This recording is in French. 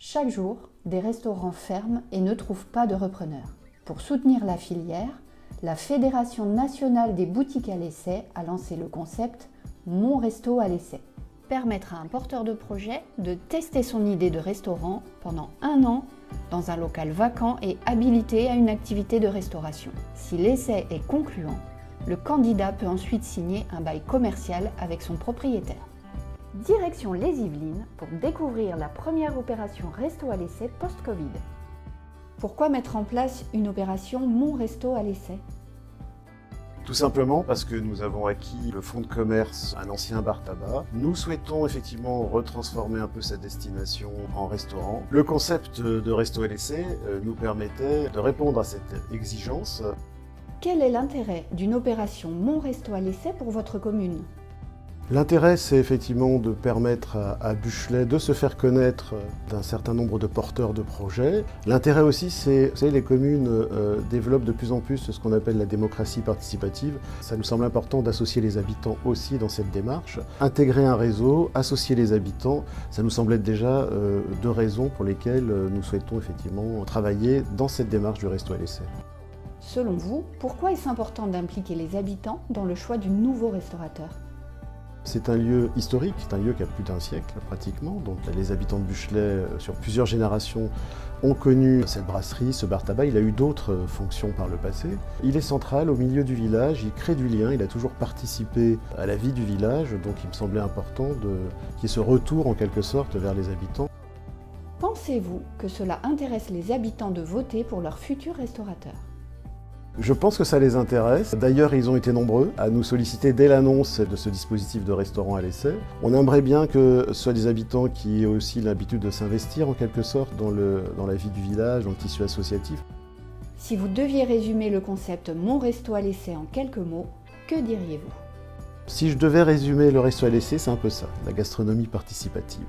Chaque jour, des restaurants ferment et ne trouvent pas de repreneurs. Pour soutenir la filière, la Fédération nationale des boutiques à l'essai a lancé le concept « Mon resto à l'essai ». Permettre à un porteur de projet de tester son idée de restaurant pendant 1 an dans un local vacant et habilité à une activité de restauration. Si l'essai est concluant, le candidat peut ensuite signer un bail commercial avec son propriétaire. Direction les Yvelines pour découvrir la première opération resto à l'essai post-Covid. Pourquoi mettre en place une opération Mon resto à l'essai ? Tout simplement parce que nous avons acquis le fonds de commerce, un ancien bar tabac. Nous souhaitons effectivement retransformer un peu cette destination en restaurant. Le concept de resto à l'essai nous permettait de répondre à cette exigence. Quel est l'intérêt d'une opération Mon resto à l'essai pour votre commune ? L'intérêt, c'est effectivement de permettre à Buchelet de se faire connaître d'un certain nombre de porteurs de projets. L'intérêt aussi, c'est que les communes développent de plus en plus ce qu'on appelle la démocratie participative. Ça nous semble important d'associer les habitants aussi dans cette démarche. Intégrer un réseau, associer les habitants, ça nous semble être déjà 2 raisons pour lesquelles nous souhaitons effectivement travailler dans cette démarche du resto à l'essai. Selon vous, pourquoi est-ce important d'impliquer les habitants dans le choix du nouveau restaurateur ? C'est un lieu historique, c'est un lieu qui a plus d'1 siècle pratiquement. Donc les habitants de Buchelet, sur plusieurs générations, ont connu cette brasserie, ce bar tabac. Il a eu d'autres fonctions par le passé. Il est central au milieu du village, il crée du lien, il a toujours participé à la vie du village. Donc il me semblait important qu'il y ait ce retour en quelque sorte vers les habitants. Pensez-vous que cela intéresse les habitants de voter pour leur futur restaurateur ? Je pense que ça les intéresse. D'ailleurs, ils ont été nombreux à nous solliciter dès l'annonce de ce dispositif de restaurant à l'essai. On aimerait bien que ce soit des habitants qui aient aussi l'habitude de s'investir en quelque sorte dans la vie du village, dans le tissu associatif. Si vous deviez résumer le concept Mon resto à l'essai en quelques mots, que diriez-vous ? Si je devais résumer le resto à l'essai, c'est un peu ça, la gastronomie participative.